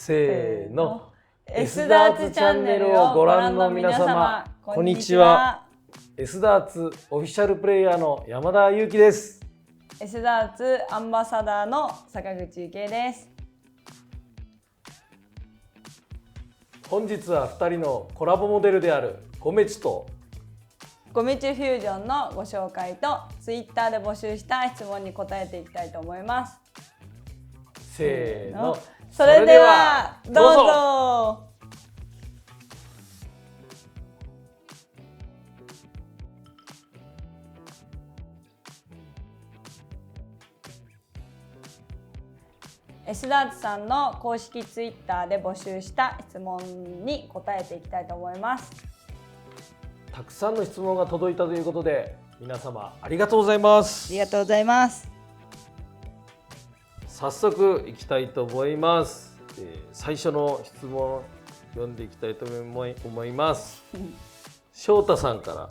せーの、S ダーツチャンネルをご覧の皆様、こんにちは。S ダーツオフィシャルプレイヤーの山田裕貴です。S ダーツアンバサダーの坂口幸恵です。本日は2人のコラボモデルであるゴメチとゴメチフュージョンのご紹介と Twitter で募集した質問に答えていきたいと思います。せーの、それではどうぞ。S ダーツさんの公式ツイッターで募集した質問に答えていきたいと思います。たくさんの質問が届いたということで、皆様ありがとうございます。ありがとうございます。早速いきたいと思います。最初の質問を読んでいきたいと思います。翔太さんから、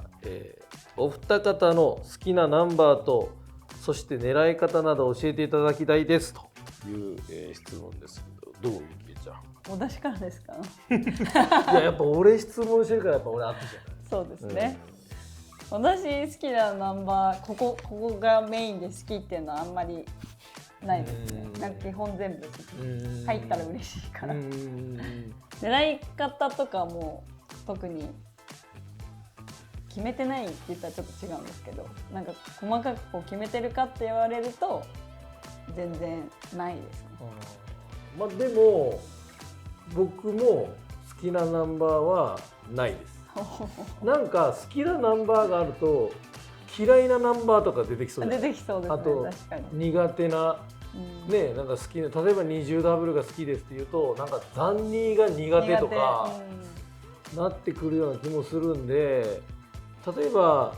お二方の好きなナンバーとそして狙い方など教えていただきたいですという、質問ですけど、どうゆきえちゃん。私からですか？いや、やっぱ俺質問してるからやっぱ俺後じゃない。そうですね。私好きなナンバーここがメインで好きっていうのはあんまりないですね。なんか基本全部好き。入ったら嬉しいから。狙い方とかも特に決めてないって言ったらちょっと違うんですけど、なんか細かくこう決めてるかって言われると全然ないですね。まあでも僕も好きなナンバーはないです。なんか好きなナンバーがあると嫌いなナンバーとか出てきそうです。出てきそうですね。あと確かに苦手な、ね、なんか好きな、例えば20ダブルが好きですっていうとなんか残2が苦手とかなってくるような気もするんで、例えば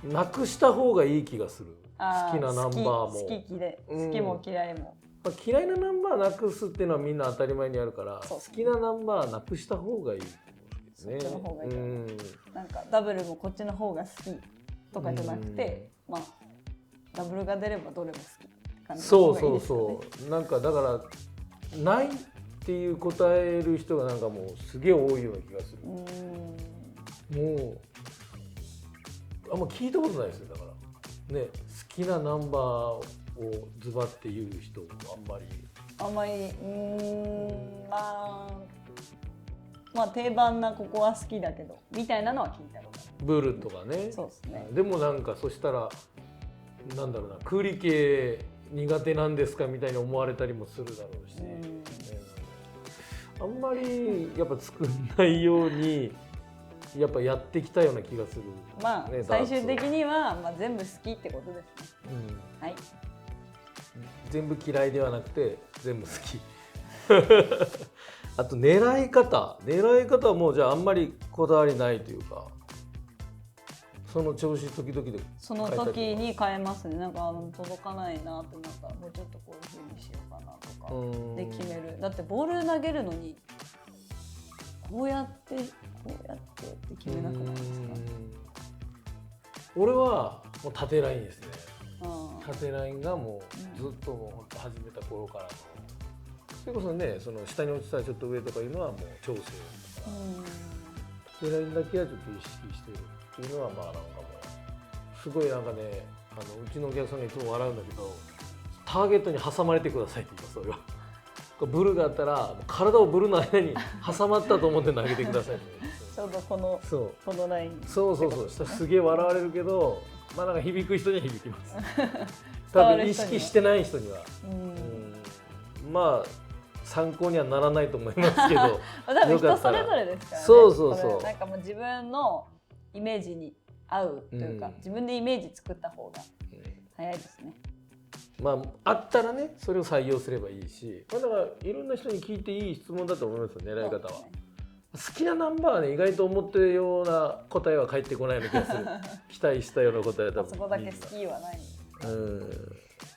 なくした方がいい気がする。好きなナンバーも好きも嫌いも、嫌いなナンバーなくすっていうのはみんな当たり前にあるから、好きなナンバーなくした方がいいですね。そっちの方がいいと思う。なんかダブルもこっちの方が好きとかじゃなくて、まあダブルが出ればどれも好きって感じの方がいいですよね。そうなんかだからないっていう答える人がなんかもうすげえ多いような気がする。もうあんま聞いたことないですよ。だからね、好きなナンバーをズバって言う人あんまりまあ定番なここは好きだけどみたいなのは聞いたことある。ブルとかね。そうですね。でもなんかそしたらなんだろうな、クーリ系苦手なんですかみたいに思われたりもするだろうし、あんまりやっぱ作んないようにやっぱやってきたような気がする。まあ、ね、最終的には、まあ、全部好きってことですね。はい。全部嫌いではなくて全部好き。あと狙い方はもうじゃああんまりこだわりないというか、その調子時々でその時に変えますね。なんか届かないなってなったらもうちょっとこういう風にしようかなとかで決める。だってボール投げるのにこうやってって決めなくないですか？俺はもう縦ラインですね。縦ラインがもうずっともう本当始めた頃からの、それこそね、その下に落ちたらちょっと上とかいうのはもう調整だから、縦ラインだけはちょっと意識してるっていうのはまあなんかもうすごいなんかね、うちのお客さんがいつも笑うんだけど、ターゲットに挟まれてくださいって言います。それはブルがあったら体をブルの間に挟まったと思って投げてくださいってちょうどこのライン、そうしたらすげえ笑われるけど、まあなんか響く人には響きます。多分意識してない人にはまあ参考にはならないと思いますけど多分人それぞれですからね。そうなんかもう自分のイメージに合うというか、自分でイメージ作った方が早いですね。まああったらね、それを採用すればいいし、だからいろんな人に聞いていい質問だと思いますよ、狙い方は。好きなナンバーはね、意外と思ってるような答えは返ってこないような気がする。期待したような答えは多分そこだけ好きはない。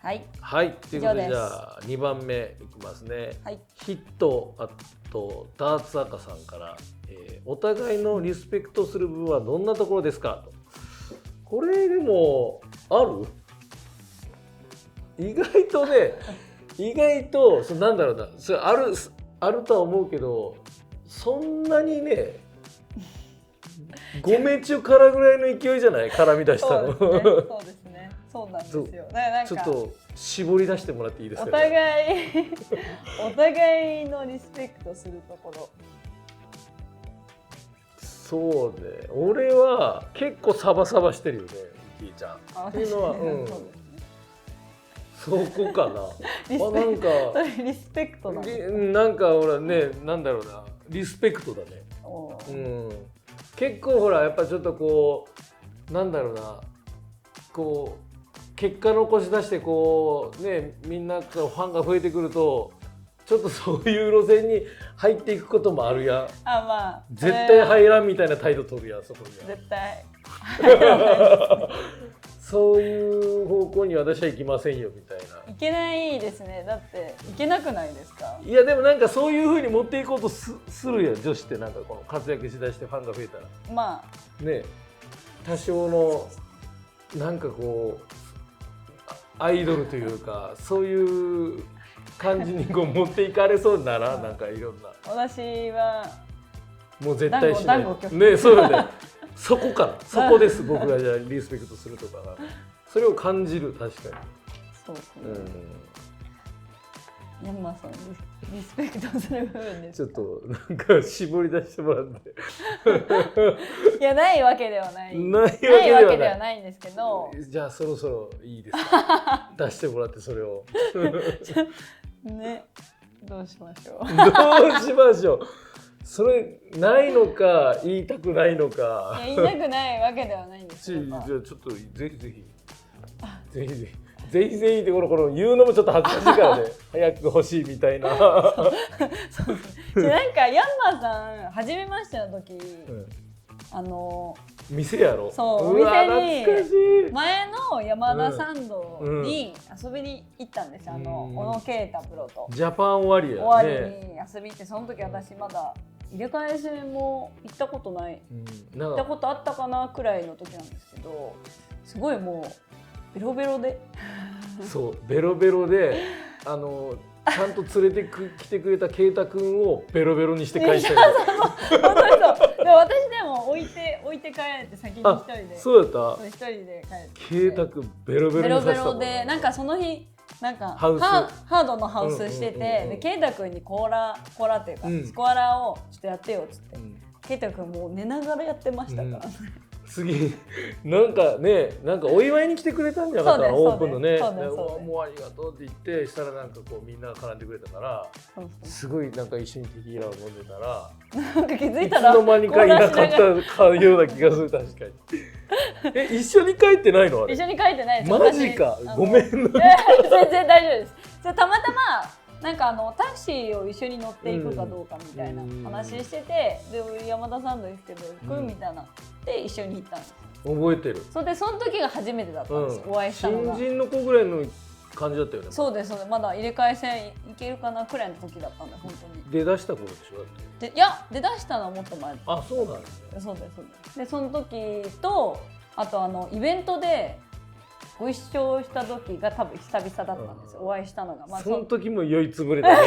はい、ということでじゃあ2番目いきますね。ヒット、あとダーツ赤さんから、お互いのリスペクトする部分はどんなところですかと。これでもある？意外とね、なんだろうな、それあるあるとは思うけど、そんなにね5名中からぐらいの勢いじゃない、絡み出したの。そうですね、そうなんですよ。だからなんかちょっと絞り出してもらっていいですか、ね、お互いのリスペクトするところ。そうね、俺は結構サバサバしてるよね、キーちゃん。っていうのは、そこかな。なんかそれリスペクトなんかほらね、なんだろうな、リスペクトだね。結構ほらやっぱちょっとこうなんだろうな、こう結果残し出してこうね、みんなからファンが増えてくるとちょっとそういう路線に入っていくこともあるやん。絶対入らんみたいな態度取るやん、そこには。絶対そういう方向に私は行きませんよみたいな。いけないですね。だっていけなくないですか。いやでもなんかそういう風に持っていこうとするやん、女子って。なんかこの活躍しだしてファンが増えたらね、多少のなんかこうアイドルというかそういう感じにこう持っていかれそうならなんかいろんな。私はもう絶対しないね。そうよね。そこからそこです。僕がじゃあリスペクトするとかそれを感じる。確かにそうですね。ヤンマさんリスペクトする部分です。ちょっとなんか絞り出してもらって。いや、ないわけではない。ないわけではないんですけど。じゃあそろそろいいですか。出してもらってそれを。ね、どうしましょう。どうしましょう。それないのか言いたくないのか。言いたくないわけではないんですよ。じゃあちょっとぜひぜひってこの言うのもちょっと恥ずかしいからね。早く欲しいみたいな。なんかヤンマさん初めましての時、店やろ。そう、お店に前の山田サンドに遊びに行ったんですよ。小野啓太プロとジャパン終わりやね。終わりに遊びに行って、その時私まだ入れ替え戦も行ったことない、行ったことあったかなくらいの時なんですけど、すごいもうベロベロでそうベロベロでちゃんと連れてきてくれた啓太君をベロベロにして帰したり。本当にそう。で私でも置いて帰って先に一人で。そうやった。一人で帰って。啓太君ベロベロにさせたもん。ベロベロでなんかその日なんかハードのハウスしてて、で啓太君にコーラっていうかスコアラをちょっとやってよっつって、啓太君もう寝ながらやってましたから。次なんかお祝いに来てくれたんじゃなかったの、オープンのね。もうありがとうって言ってしたらなんかこうみんなが絡んでくれたから、すごいなんか一緒にテキーラを飲んでたら、なんか気づいたらいつの間にかいなかったかような気がする。確かに。一緒に帰ってないの？あれ一緒に帰ってないです。マジか。ごめん。全然大丈夫です。たまたまなんかタクシーを一緒に乗っていくかどうかみたいな話してて、で山田さんですけど行くみたいなで一緒に行ったんです。覚えてる。その時が初めてだったんです。お会いしたのが新人の子ぐらいの感じだったよね。そうです。まだ入れ替え戦いけるかなくらいの時だったんで、本当に。出だした頃でしょ。いや出だしたのはもっと前。あ、そうなんですね。そうです。でその時とあとイベントでご一緒した時が多分久々だったんですよ。お会いしたのが。その時も酔いつぶれたね。そう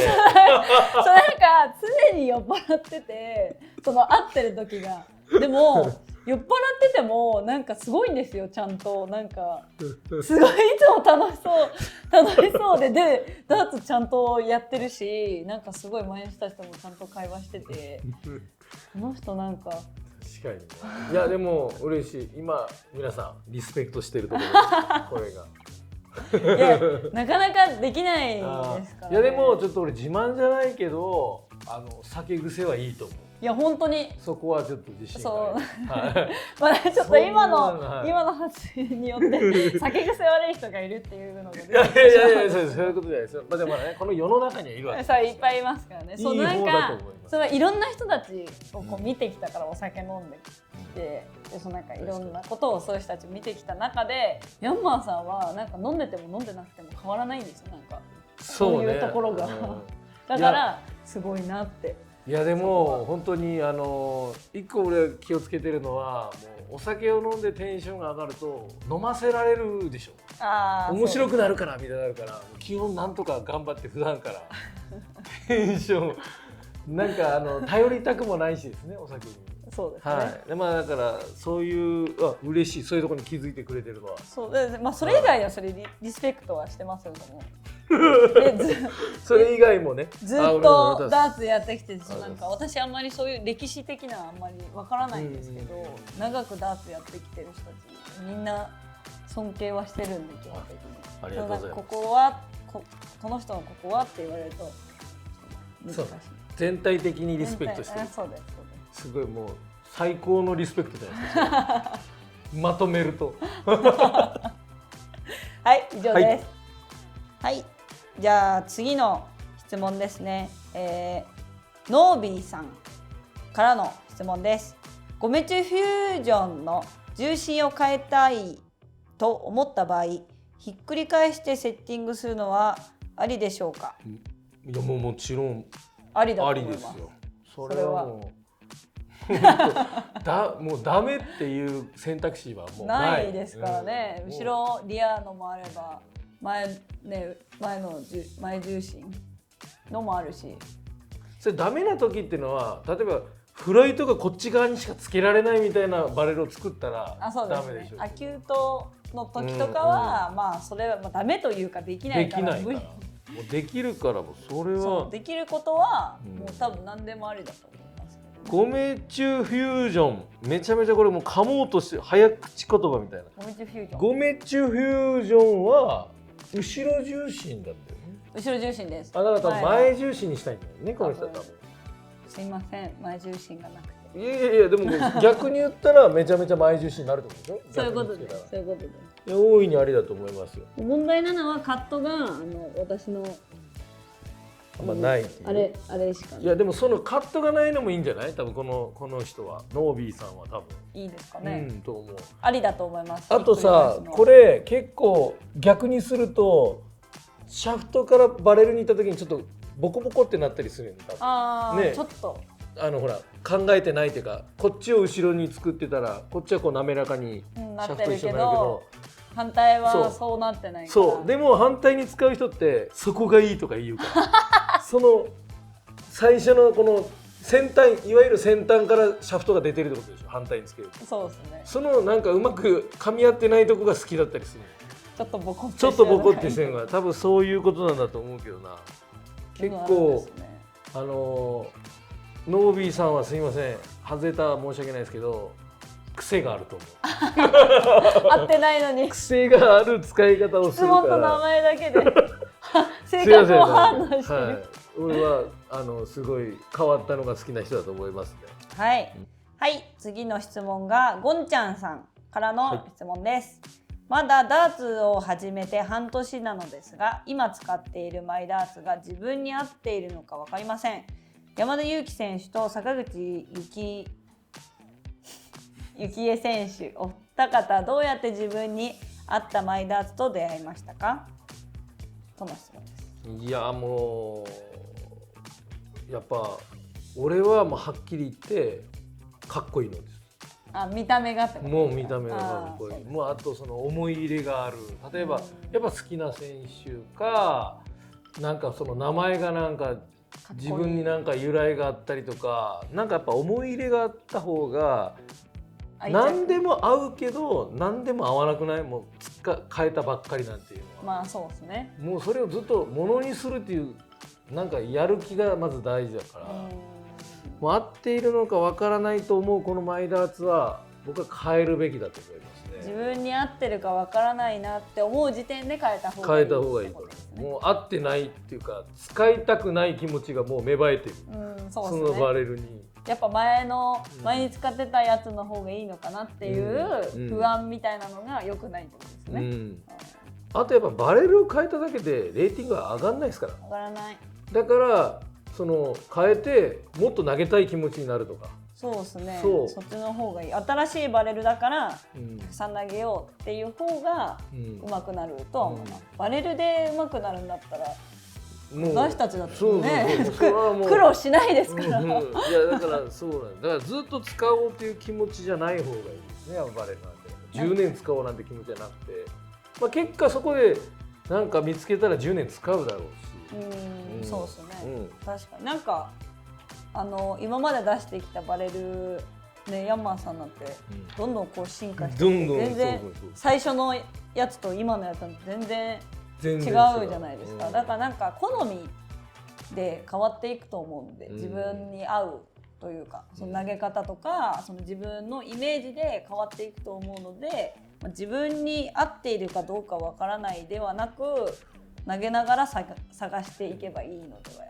なんか常に酔っ払ってて、会ってる時が。でも酔っ払っててもなんかすごいんですよ。ちゃんとなんかすごいいつも楽しそうでダーツちゃんとやってるし、なんかすごい前の人たちともちゃんと会話してて、この人なんか。確かにね。いやでも嬉しい。今皆さんリスペクトしてるところです。これが。いやなかなかできないですからね。いやでもちょっと俺自慢じゃないけど酒癖はいいと思う。いや本当にそこはちょっと自信がある。まあちょっと今の発言によって酒癖悪い人がいるっていうので。いやそういうことじゃないですよ。まあでもね、この世の中にはいるわけ。そういっぱいいますからね。そうなんかいろんな人たちをこう見てきたから、お酒飲んできて、なんかいろんなことをそういう人たち見てきた中で、ヤンマーさんはなんか飲んでても飲んでなくても変わらないんですよ。なんかそういうところがだからすごいなって。いやでも本当に一個俺気をつけてるのは、もうお酒を飲んでテンションが上がると飲ませられるでしょ。面白くなるからみたいになるから、基本なんとか頑張って普段からテンションなんか頼りたくもないしですね、お酒に。そうですね。はい。でまあだからそういう嬉しい、そういうところに気づいてくれてるのは。そうで、まあそれ以外はそれリスペクトはしてますよ。それ以外もね。ずっとダーツやってきて、なんか私あんまりそういう歴史的なあんまりわからないんですけど、長くダーツやってきてる人たちみんな尊敬はしてるんで、基本的に。ありがとうございます。ここはこの人のここはって言われると難しい。全体的にリスペクトしてる。そうです。すごいもう最高のリスペクトじゃないですか。まとめると。はい、以上です。はい、じゃあ次の質問ですね。ノービーさんからの質問です。ゴメチュフュージョンの重心を変えたいと思った場合、ひっくり返してセッティングするのはありでしょうか？いやもちろんありだと思います。ありですよ。それはもうもうダメっていう選択肢はもうないですからね。後ろリアのもあれば前重心のもあるし。それダメな時っていうのは、例えばフライトがこっち側にしかつけられないみたいなバレルを作ったらダメでしょ。アキュートの時とかは、まあそれはダメというかできないから。もうできるからもそれはできることはもう多分何でもありだと思いますけど。ゴメチュフュージョン、めちゃめちゃこれもう噛もうとして早口言葉みたいな。ゴメチュフュージョンは後ろ重心だったよね。後ろ重心です。だから多分前重心にしたいんだよね、この人は多分。すいません、前重心がなくて。いやでも逆に言ったらめちゃめちゃ前重心になるってことでしょ。そういうことです。そういうことです。大いにありだと思いますよ。問題なのはカットが私のないあれしかない。いやでもそのカットがないのもいいんじゃない？多分この人はノービーさんは多分いいですかね。と思う。ありだと思います。あとさ、これ結構逆にするとシャフトからバレルに行った時にちょっとボコボコってなったりするよね。ちょっとほら考えてないっていうか、こっちを後ろに作ってたらこっちはこう滑らかにシャフト一緒になるけど、反対はそうなってないから。そうでも反対に使う人ってそこがいいとか言うからその最初のこの先端、いわゆる先端からシャフトが出てるってことでしょ、反対につける。そうですね。そのなんかうまく噛み合ってないとこが好きだったりする。ちょっとボコってしてるのが多分そういうことなんだと思うけどな。結構ノービーさんはすいません、外れた申し訳ないですけど癖があると思う。合ってないのに癖がある使い方をするから。質問と名前だけで性格を反応してる。俺はすごい変わったのが好きな人だと思いますね。はい、はい、次の質問がゴンちゃんさんからの質問です。まだダーツを始めて半年なのですが、今使っているマイダーツが自分に合っているのか分かりません。山田裕貴選手と坂口幸恵選手、お二方どうやって自分に合ったマイダーツと出会いましたか？との質問です。いやもうやっぱ俺はもうはっきり言ってかっこいいのです。見た目がってことですか？もう見た目がかっこいい。もうあとその思い入れがある。例えばやっぱ好きな選手か、なんかその名前がなんか自分になんか由来があったりとか、なんかやっぱ思い入れがあった方が何でも合うけど何でも合わなくない？もう変えたばっかりなんていうのは。まあそうですね。もうそれをずっとものにするっていうなんかやる気がまず大事だから。もう合っているのかわからないと思うこのマイダーツは僕は変えるべきだと思いますね。自分に合ってるかわからないなって思う時点で変えた方がいい。変えた方がいいと思います。もう合ってないっていうか使いたくない気持ちがもう芽生えてる。そうですね。そのバレルに。やっぱ前に使ってたやつの方がいいのかなっていう不安みたいなのが良くないってことですね。あとやっぱバレルを変えただけでレーティングは上がらないですから。上がらない。だからその変えてもっと投げたい気持ちになるとか。そうですね。そっちの方がいい。新しいバレルだからたくさん投げようっていう方が上手くなるとは思うな。バレルで上手くなるんだったら私たちだってね苦労しないですから。いやだからそうなんだ。だからずっと使おうっていう気持ちじゃない方がいいですね。バレルなんて10年使おうなんて気持ちじゃなくて、まあ結果そこでなんか見つけたら10年使うだろうし。そうですね。確かになんか今まで出してきたバレルね、ヤンマーさんなんてどんどんこう進化してどんどん全然最初のやつと今のやつは全然違うじゃないですか。だからなんか好みで変わっていくと思うんで、自分に合うというか、その投げ方とかその自分のイメージで変わっていくと思うので、自分に合っているかどうかわからないではなく、投げながら探していけばいいのでは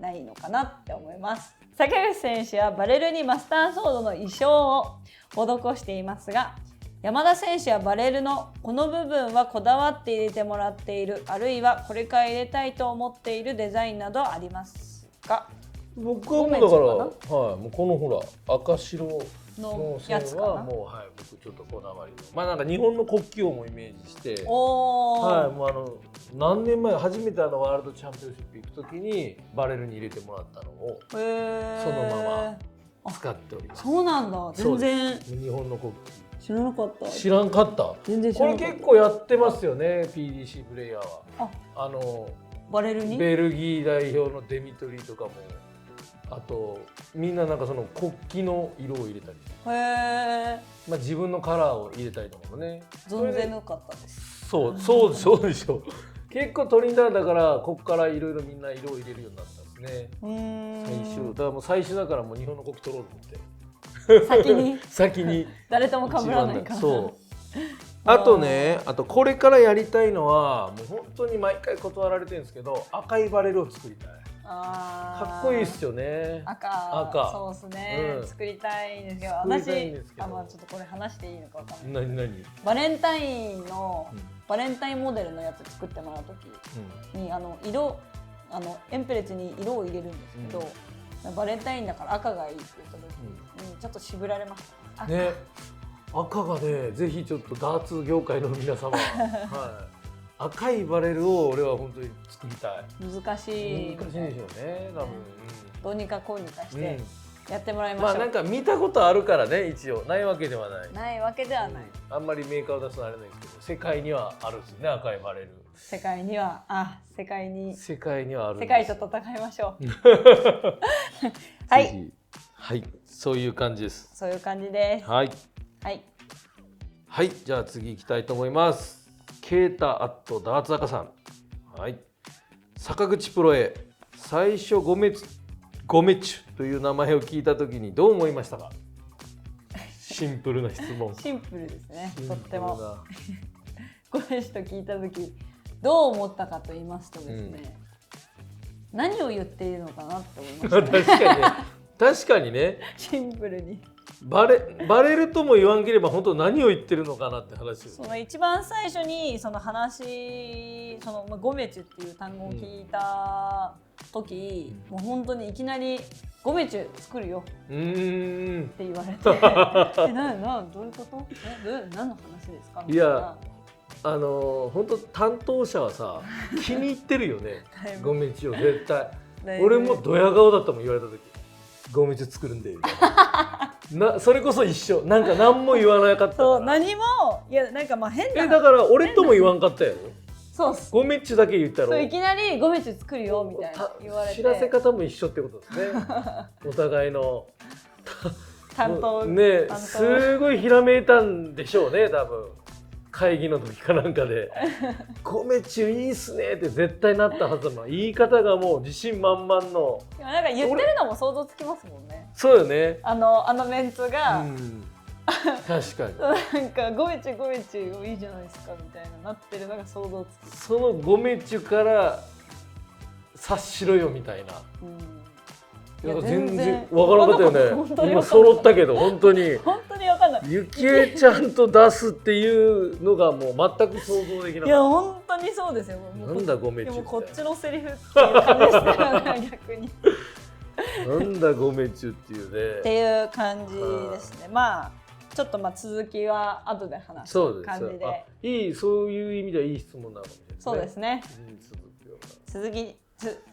ないのかなって思います。坂口選手はバレルにマスターソードの衣装を施していますが、山田選手はバレルのこの部分はこだわって入れてもらっている、あるいはこれから入れたいと思っているデザインなどありますか？僕はもうだから、はい、もうこのほら赤白の線はもう、はい、僕ちょっとこだわりの、まあなんか日本の国旗をもイメージして、はい、もう何年前初めてワールドチャンピオンシップ行くときにバレルに入れてもらったのをそのまま使っております。そうなんだ。全然日本の国旗知らなかった。知らんかった。全然知らなかった。これ結構やってますよね、 PDC プレイヤーは。バレルにベルギー代表のデミトリーとかも、あとみんななんかその国旗の色を入れたりして、まあ、自分のカラーを入れたりとかもね。存ぜなかったです。そうでしょ。結構トリニダーだからここからいろいろみんな色を入れるようになったんですね。最初だからもう最初だからもう日本の国旗取ろうと思って。先に誰とも被らないから。そうあとね、あとこれからやりたいのはもう本当に毎回断られてるんですけど、赤いバレルを作りたい。かっこいいっすよね。赤そうですね、作りたいんですけど、私ちょっとこれ話していいのかわかんない。何バレンタインの、バレンタインモデルのやつ作ってもらうときに、色エンペレツに色を入れるんですけど、バレンタインだから赤がいいって言った時にちょっと渋られましたね。赤がね、ぜひちょっとダーツ業界の皆様、はい、赤いバレルを俺は本当に作りたい。難しいでしょうね、多分。どうにかこうにかしてやってもらいましょう。まあなんか見たことあるからね、一応ないわけではない。ないわけではない。あんまりメーカーを出すのはあれないですけど、世界にはあるんですね、赤いバレル。世界にはある。世界と戦いましょう。はい。はい、そういう感じです。そういう感じです。はい。はい、じゃあ次行きたいと思います。ケータアットダーツ赤さん。はい。坂口プロへ最初ゴメチュという名前を聞いたときにどう思いましたか？シンプルな質問。シンプルですね。とっても。ゴメチュと聞いたときどう思ったかと言いますとですね、何を言っているのかなって思いましたね。確かにね。シンプルに。バレるとも言わんければ本当何を言ってるのかなって話です。その一番最初にその話、ゴメチュっていう単語を聞いた時、もう本当にいきなりゴメチュ作るよって言われて、どういうこと？何の話ですか？いや、本当担当者はさ気に入ってるよね。ゴメチュを絶対。俺もドヤ顔だったもん、言われた時。ゴメチュ作るんでみたいな。それこそ一緒。なんか何も言わなかった。そう、何も、いや、なんかまあ変な。だから俺とも言わんかったやろ。そうっす。ゴメチュだけ言ったろ。そう、いきなりゴメチュ作るよみたいな言われて。知らせ方も一緒ってことですね。お互いの担当ね、すごいひらめいたんでしょうね、多分。会議の時かなんかでゴメチュいいっすねって絶対なったはずだ。言い方がもう自信満々の。なんか言ってるのも想像つきますもんね。そうよね。あのメンツが、確かになんかゴメチュいいじゃないですかみたいなってるのが想像つく。そのゴメチュから察しろよみたいな。全然わからなかったよね。今揃ったけど本当に分かんない。ゆきえちゃんと出すっていうのがもう全く想像できない。いや本当にそうですよ。なんだゴメチュって。こっちのセリフっていう感じでしたよね、逆に。なんだゴメチュっていうね。っていう感じですね。まあちょっと続きは後で話す感じで。いい、そういう意味ではいい質問なのかもしれないですね。そうですね。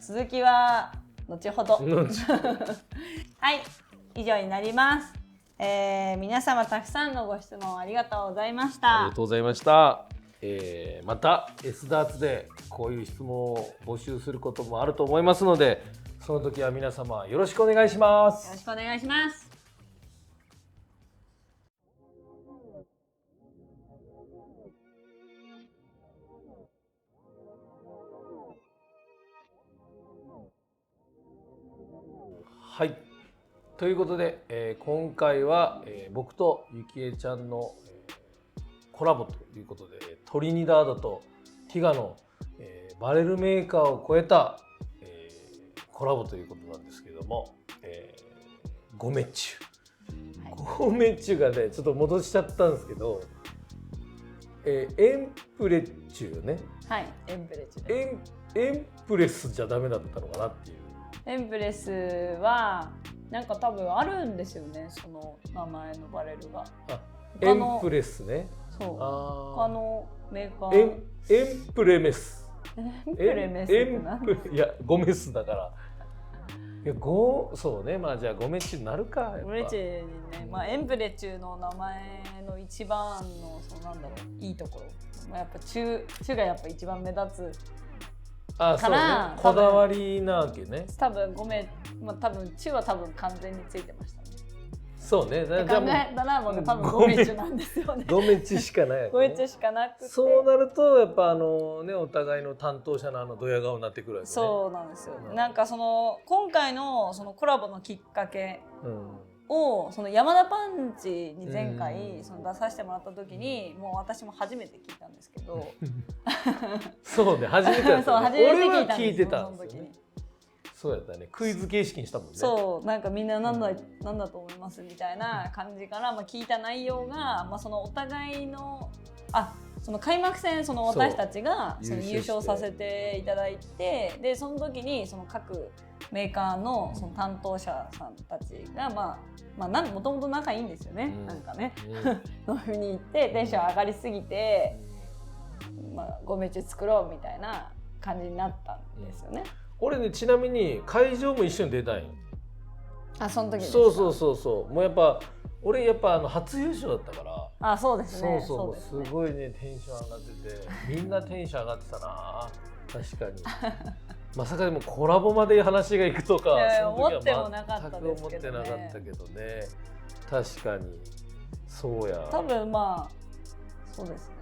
続きは後ほど。はい、以上になります。皆様たくさんのご質問ありがとうございました。ありがとうございました。また S ダーツでこういう質問を募集することもあると思いますので、その時は皆様よろしくお願いします。よろしくお願いします。はい、ということで、今回は、僕とゆきえちゃんの、コラボということでトリニダードとティガの、バレルメーカーを超えた、コラボということなんですけども、ゴメッチュ、はい、ゴメッチュがねちょっと戻しちゃったんですけど、エンプレッチュね。はい、エンプレッチュです。エンプレスじゃダメだったのかなっていう。エンプレスはなんか多分あるんですよね、その名前のバレルが。エンプレスね。そう。他のメーカー。エンプレメス。エンプレメスって何？いやゴメスだから。いやそうね、まあじゃあゴメッチュになるか。ゴメッチュにね、まあエンプレチュの名前の一番のなんだろういいところ。まあやっぱ中がやっぱ一番目立つ。そうね、こだわりなわけね。多分まあ多分中は多分完全についてましたね。そうね。考えたらもう多分ゴメッチュなんですよね。ゴメッチュしかない、ね。ゴメッチュしかなくて。そうなるとやっぱねお互いの担当者のドヤ顔になってくるわけね。そうなんですよ。なんか今回のコラボのきっかけを、山田パンチに前回出させてもらった時にもう私も初めて聞いたんですけど。そうね、初めてだった、ね。俺は聞いてたんですよね。そうやったね。クイズ形式にしたもんね。そうなんかみんななんだと思いますみたいな感じから、聞いた内容が、お互いのその開幕戦私たちが優勝させていただいて、でその時に各メーカーの担当者さんたちがもともと仲いいんですよね、なんかね。飲みに行ってテンション上がりすぎて、ゴメッチュ作ろうみたいな感じになったんですよね。俺ねちなみに会場も一緒に出たい。その時ですか。そうもうやっぱ俺初優勝だったから。そうですね。そうすごいねテンション上がってて、みんなテンション上がってたな。確かに。まさかでもコラボまで話がいくとか思ってもなかったですけどね。全く思ってなかったけどね。確かにそうや。多分そうですね。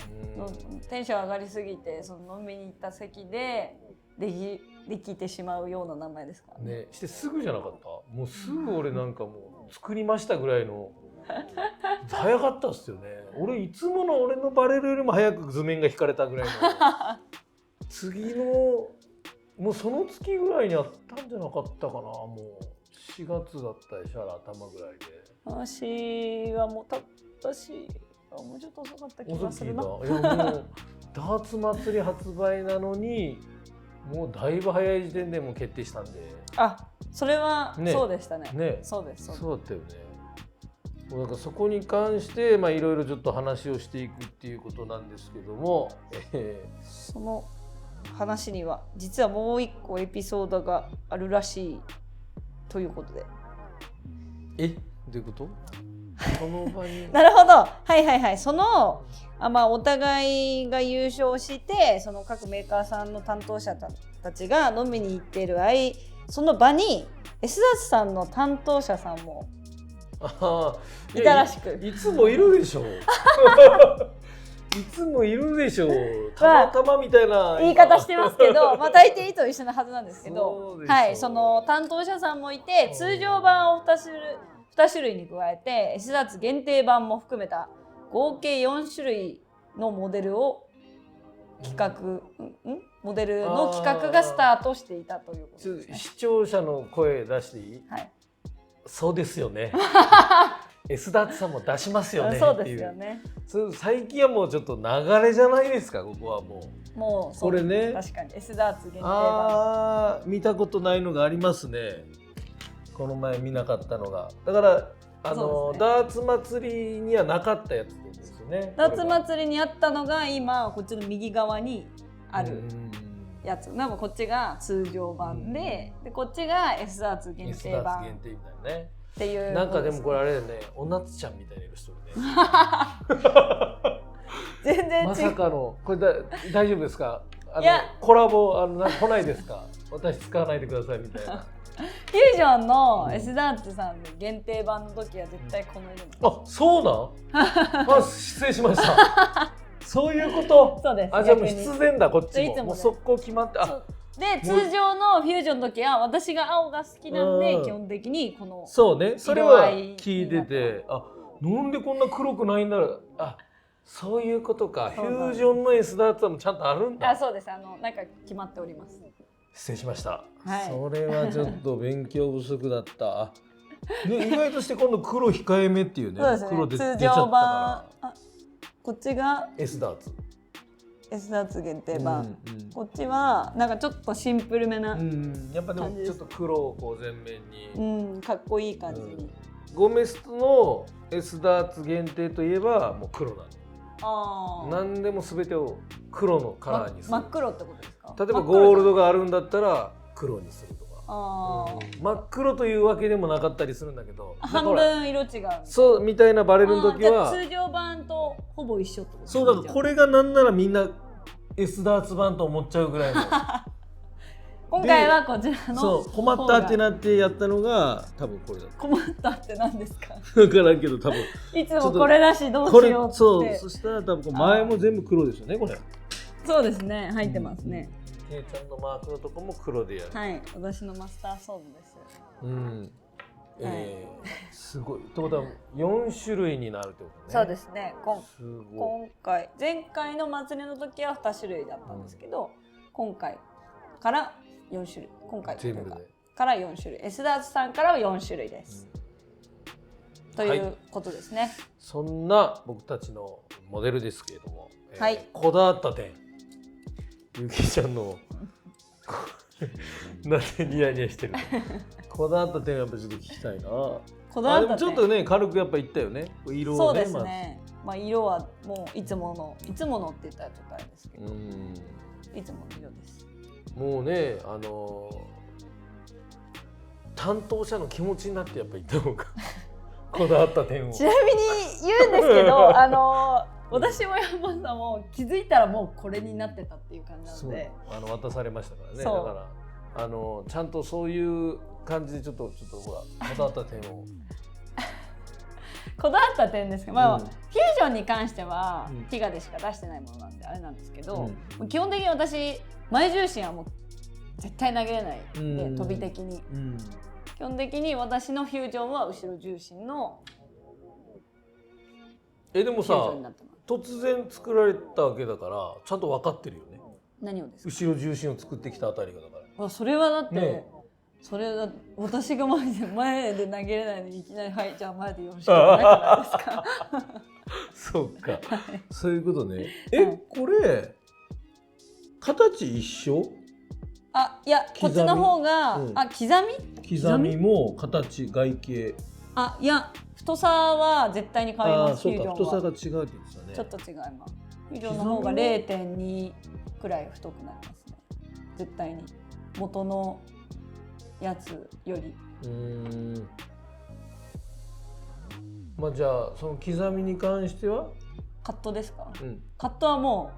テンション上がりすぎて飲みに行った席でできてしまうような名前ですからね。してすぐじゃなかった？もうすぐ俺なんかもう作りましたぐらいの早かったっすよね。俺いつもの俺のバレルよりも早く図面が引かれたぐらいの次のもうその月ぐらいにあったんじゃなかったかな。もう4月だったでしょ、頭ぐらいで。私はもうもうちょっと遅かった気がするな。いやもうダーツ祭り発売なのにもうだいぶ早い時点でもう決定したんで。それはそうでしたね。そうです。そうだったよね。だからそこに関していろいろちょっと話をしていくっていうことなんですけども、その話には実はもう一個エピソードがあるらしいということで。どういうこと？その場になるほど、はいお互いが優勝して各メーカーさんの担当者たちが飲みに行っているその場に S ダーツさんの担当者さんもいたらしく。いつもいるでしょいつもいるでしょ、たまたまみたいな言い方してますけど、大抵いつも一緒なはずなんですけど、その担当者さんもいて、通常版を2種類に加えて S ダーツ限定版も含めた合計4種類のモデルの企画がスタートしていたということですね。視聴者の声出していい？そうですよね。S ダーツさんも出しますよねっていう。そうですよね。最近はもうちょっと流れじゃないですか、ここはもうこれね。確かに S ダーツ限定版。見たことないのがありますね。この前見なかったのが。だからダーツ祭りにはなかったやつですよね。ダーツ祭りにあったのが今こっちの右側にあるやつ。なんかこっちが通常版でこっちが S ダーツ限定版。 S ダーツ限定みたいなね。っていうなんかでもこれあれだよね、おなつちゃんみたいな人ね。全然違う。まさかのこれ大丈夫ですか？コラボ来ないですか？私使わないでくださいみたいな。フュージョンの S ダーツさんの限定版の時は絶対この色あ、そうなんあ、失礼しましたそういうことそうです。あ、じゃあもう必然だ、こっちも。いつもねもう速攻決まって。あ、で、通常のフュージョンの時は私が青が好きなんで、基本的にこのそうね、それは聞いてて、あ、なんでこんな黒くないんだろう。あ、そういうことか。フュージョンの S ダーツもちゃんとあるんだ。あ、そうです。なんか決まっております。失礼しました。はい、それはちょっと勉強不足だった。ね、意外として今度黒控えめっていうね。そうですね。黒で通常版。あ、こっちが S ダーツ。S ダーツ限定版。こっちはなんかちょっとシンプルめな。やっぱでもちょっと黒をこう前面に。かっこいい感じに。ゴメストの S ダーツ限定といえばもう黒なの。何でも全てを黒のカラーにする。真っ黒ってことですか？例えばゴールドがあるんだったら黒にするとか。真っ黒というわけでもなかったりするんだけど、半分色違う。そうみたいなバレルの時は通常版とほぼ一緒ってことですか？そうだからこれがなんならみんな S ダーツ版と思っちゃうぐらいの。今回はこちらのそう困ったってなってやったのが多分これだった。困ったって何ですか？分からんけど多分いつもこれだしどうしようって。そうそしたら多分前も全部黒ですよねこれ。そうですね、入ってますね。ケイちゃんのマークのとこも黒でやる。はい、私のマスターソードです。すごい。ってことは4種類になるってことね。そうですね。今回前回の祭りの時は2種類だったんですけど、今回から4種類。今回から4種類。S ダーツさんからは4種類です。ということですね。そんな僕たちのモデルですけれども、こだわった点。ゆきちゃんのなんでニヤニヤしてるのこだわった点はやっぱちょっと聞きたいな。こだわった点ちょっとね軽くやっぱ言ったよね。色をね。そうですね。まあ色はもういつものって言ったらちょっとあれですけど、いつもの色です。もうね担当者の気持ちになってやっぱ言った方がこだわった点を。ちなみに言うんですけど私も山本さんも気づいたらもうこれになってたっていう感じなので、渡されましたからね。だからちゃんとそういう感じでちょっとほらこだわった点をこだわった点ですけど、フュージョンに関してはティガでしか出してないものなんであれなんですけど、基本的に私前重心はもう絶対投げれないんで、飛び的に、基本的に私のフュージョンは後ろ重心のでもさ突然作られたわけだからちゃんと分かってるよね。何をですか？後ろ重心を作ってきたあたりがだから。それはだって、それだ私が前で投げれないのにいきなりはいじゃあ前でよろしくないじゃないですか。そうか、そういうことね。これ形一緒？いやこっちの方が刻みも形外形。いや太さは絶対に変わります。そうか、太さが違うって言ってたね。ちょっと違います。フュージョンの方が 0.2 くらい太くなりますね。絶対に元のやつより。まあじゃあその刻みに関してはカットですか？カットはも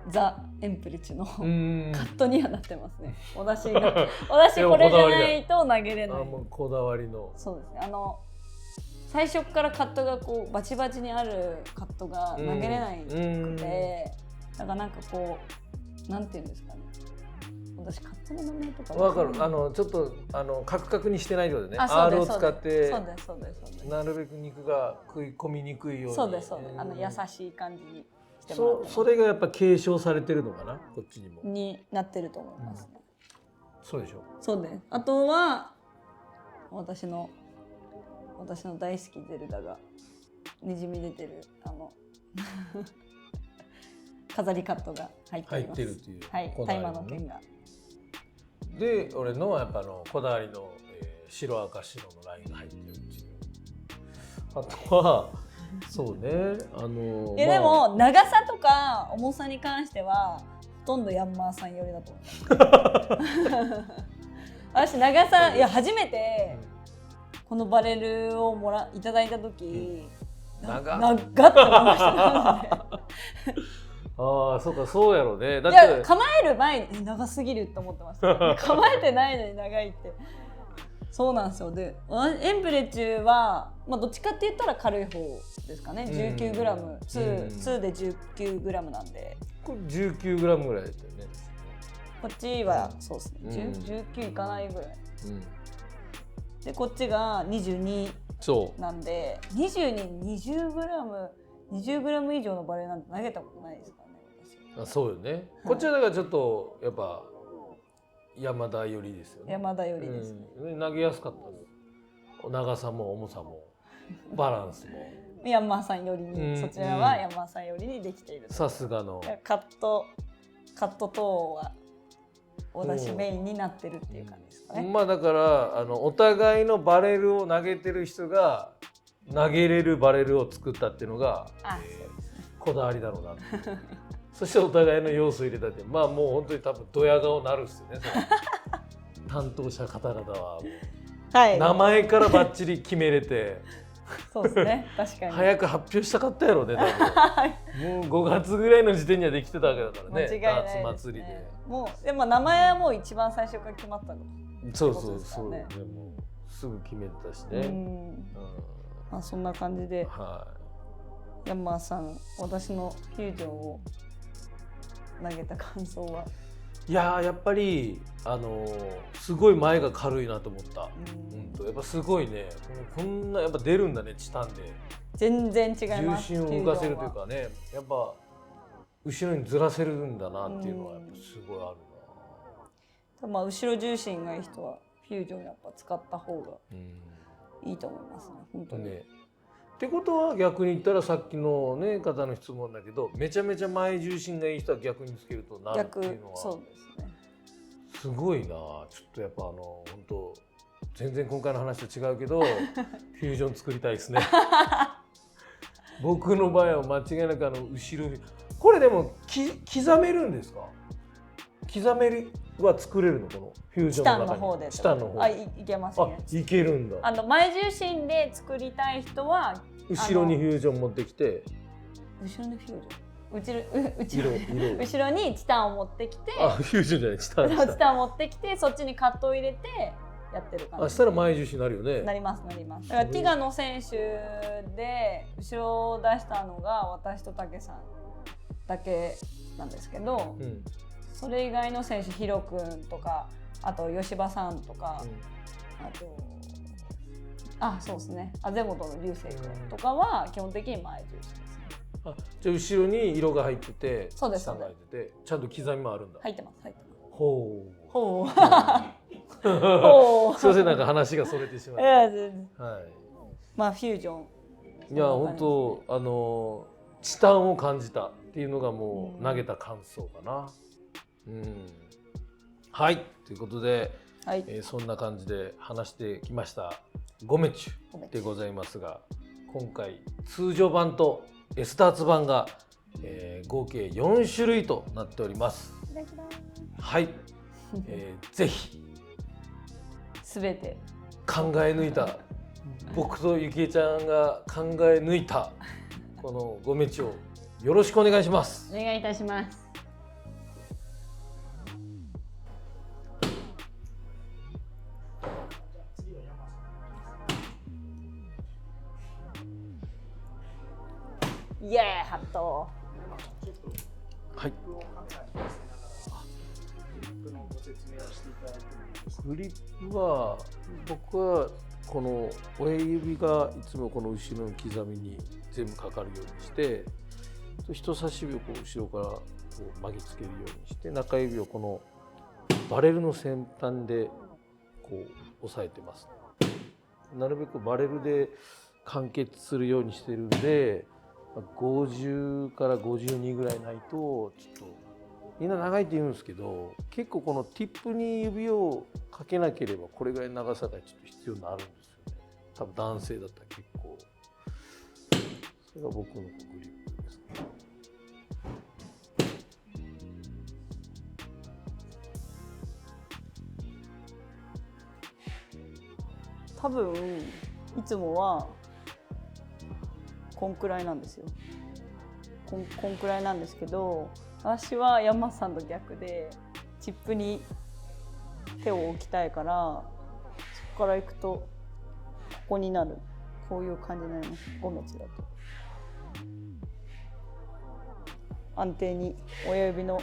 うザ・エンプリチのカットにはなってますね。お出汁これじゃないと投げれない。もうこだわりの。そうですね。最初からカットがこうバチバチにあるカットが投げれないくて、だからなんかこうなんていうんですかね。私カットの名前とかわかる。ちょっとカクカクにしてないようでね。R を使ってそうですなるべく肉が食い込みにくいように。そうです。優しい感じにしてもらってます。それがやっぱ継承されてるのかな、こっちにも。になってると思いますね。そうでしょ。そうです。あとは私の大好きゼルダがにじみ出てる飾りカットが入っています。入ってるっていう。はい、大麻の剣が。で、俺のはやっぱこだわりの、白赤白のラインが入ってるっていう。あとはそうね、でも長さとか重さに関してはほとんどヤンマーさん寄りだと思います。私長さ初めてこのバレルをいただいた時、長っって思いました。そうか、そうやろうね。だって構える前に長すぎると思ってました。構えてないのに長いってそうなんですよ。でエンブレチュは、まあ、どっちかって言ったら軽い方ですかね。19g、2で 19g なんで、これ 19g ぐらいだったよね。こっちはそうですね、19いかないぐらい、でこっちが22なんで、20g 以上のバレーなんて投げたことないですからね、私。あ、そうよね、こっちはだからちょっとやっぱ山田寄りですよね。山田寄りですね、投げやすかったです。長さも重さもバランスもヤンマーさん寄りに、そちらはヤンマーさん寄りにできている。さすがのカット等はお出しメインになってるっていう感じですかね。まあだからお互いのバレルを投げてる人が投げれるバレルを作ったっていうのがこだわりだろうなそしてお互いの要素を入れたって、まあもう本当に多分ドヤ顔なるっすよね担当者方々は、はい、名前からバッチリ決めれてそうですね、確かに早く発表したかったやろうね、多分もう5月ぐらいの時点にはできてたわけだからね、間違いないですね。夏祭りでもうでも名前はもう一番最初から決まったの、そうそうそうね、もうすぐ決めてたしね。まあそんな感じで、ヤンマーさん、私のフュージョンを投げた感想は？いややっぱりすごい前が軽いなと思った。やっぱすごいね、こんなやっぱ出るんだね、チタンで。全然違います。重心を動かせるというかね、やっぱ後ろにずらせるんだなっていうのはやっぱすごいあるな。まあ後ろ重心がいい人はフュージョンやっぱ使った方がいいと思いますね、本当に。ね、ってことは逆に言ったらさっきの、ね、方の質問だけど、めちゃめちゃ前重心がいい人は逆につけるとなるっていうのはそうですね、すごいな。ちょっとやっぱ本当全然今回の話と違うけどフュージョン作りたいですね僕の場合は間違いなく後ろこれでも刻めるんですか？刻めるは作れるの？このフュージョンの中に。チタンの方で。チタンの方。あ、いけますね。いけるんだ。前重心で作りたい人は後ろにフュージョン持ってきて。後ろにフュージョン。後ろにチタンを持ってきて。あ、フュージョンじゃないチタン。チタンを持ってきて、そっちにカットを入れてやってる感じ。あ、したら前重心になるよね。なりますなります。だからティガの選手で後ろを出したのが私と武さんだけなんですけど。それ以外の選手、ヒロ君とか、あと吉羽さんとか、そうですね、あぜ本の流星君とかは基本的に前重心ですね。じゃあ後ろに色が入ってて、そうです、下が入ってて、ちゃんと刻みもあるんだ。入ってます、入ってます。ほう。ほう。すいません、なんか話がそれてしまって。はい。まあフュージョン。いや本当チタンを感じたっていうのがもう投げた感想かな。はいということで、そんな感じで話してきましたゴメチュでございますが、今回通常版とエスターツ版が、合計4種類となっております。はい、ぜひ全て考え抜いた僕とゆきえちゃんが考え抜いたこのゴメチュをよろしくお願いします。お願いいたします。イエーイ、ハット。はい。グリップは僕はこの親指がいつもこの後ろの刻みに全部かかるようにして、人差し指をこう後ろからこう巻きつけるようにして、中指をこのバレルの先端でこう押さえてます。なるべくバレルで完結するようにしてるんで、50から52ぐらいないとちょっとみんな長いって言うんですけど、結構このティップに指をかけなければこれぐらいの長さがちょっと必要になるんですよね。多分男性だったら結構。それが僕のグリップですね。多分いつもはこんくらいなんですよ。こんくらいなんですけど、私は山さんと逆でチップに手を置きたいからこから行くとここになる、こういう感じになります。5メチだと安定に親指の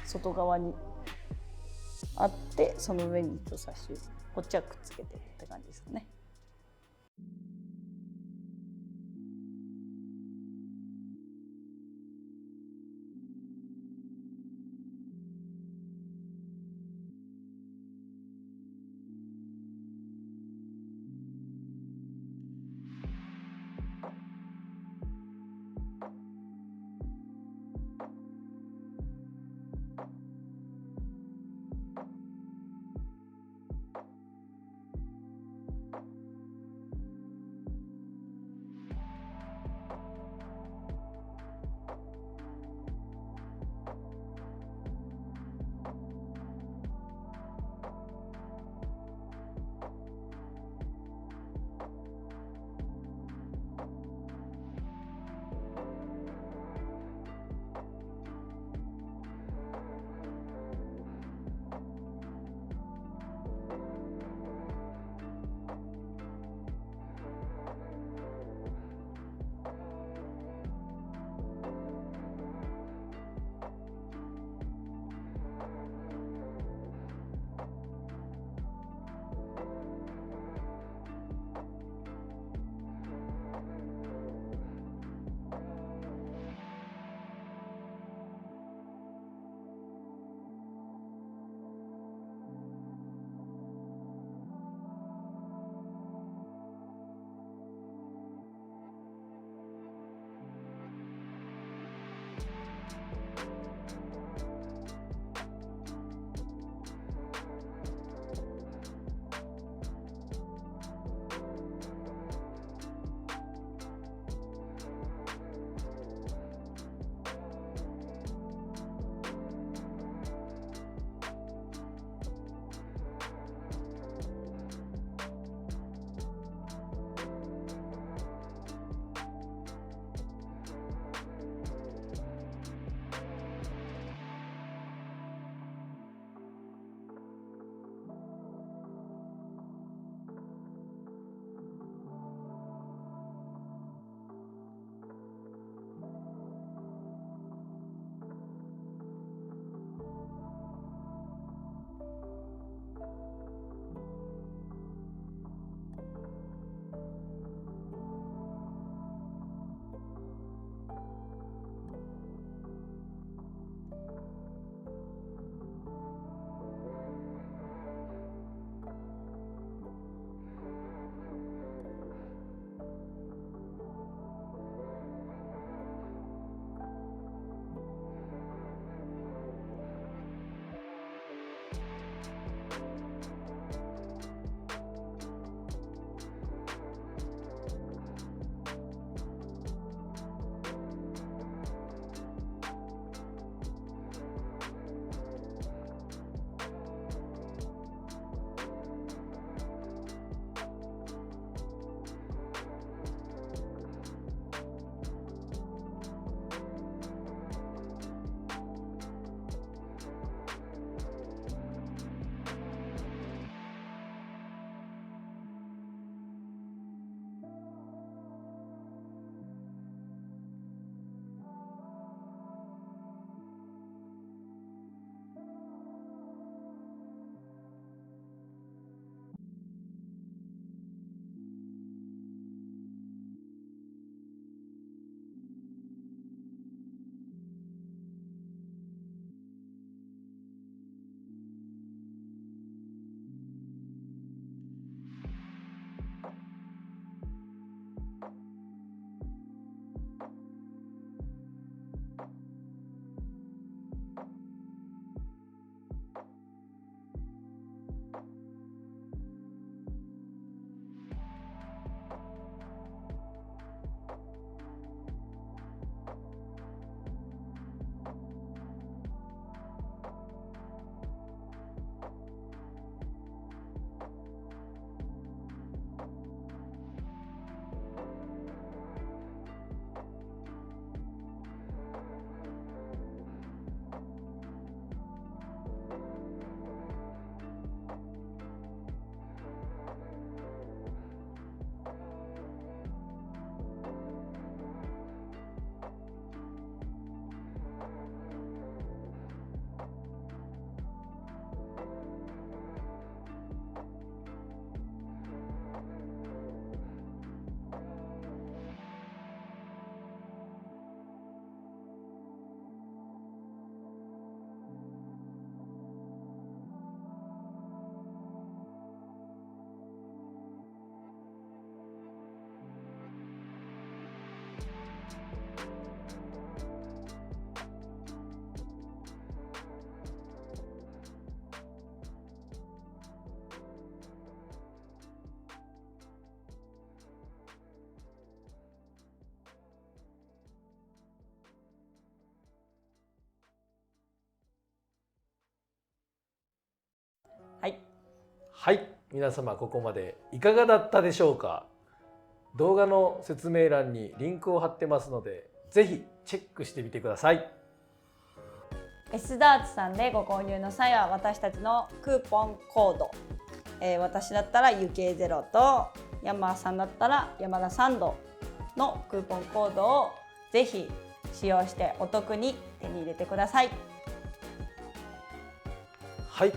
外側にあって、その上に人差し指、こっちはくっつけてって感じですかね。はい、皆様ここまでいかがだったでしょうか。動画の説明欄にリンクを貼ってますので、ぜひチェックしてみてください。S ダーツさんでご購入の際は私たちのクーポンコード、私だったら UK0 と山さんだったら山田サンドのクーポンコードをぜひ使用してお得に手に入れてください。はい、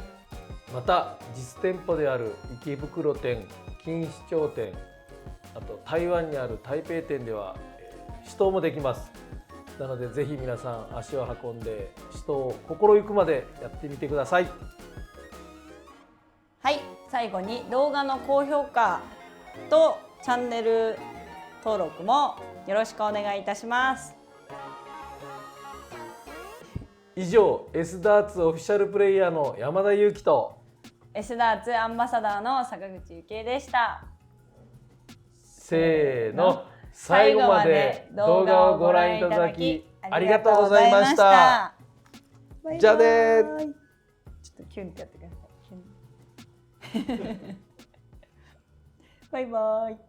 また実店舗である池袋店、錦糸町店、あと台湾にある台北店では試搭もできます。なのでぜひ皆さん足を運んで試搭を心ゆくまでやってみてください。はい、最後に動画の高評価とチャンネル登録もよろしくお願いいたします。以上 S ダーツオフィシャルプレイヤーの山田裕貴と S ダーツアンバサダーの坂口ゆきえでした。せーの、最後まで動画をご覧いただきありがとうございました。じゃあねー。ちょっとキュンってやってください。キュンバイバイ。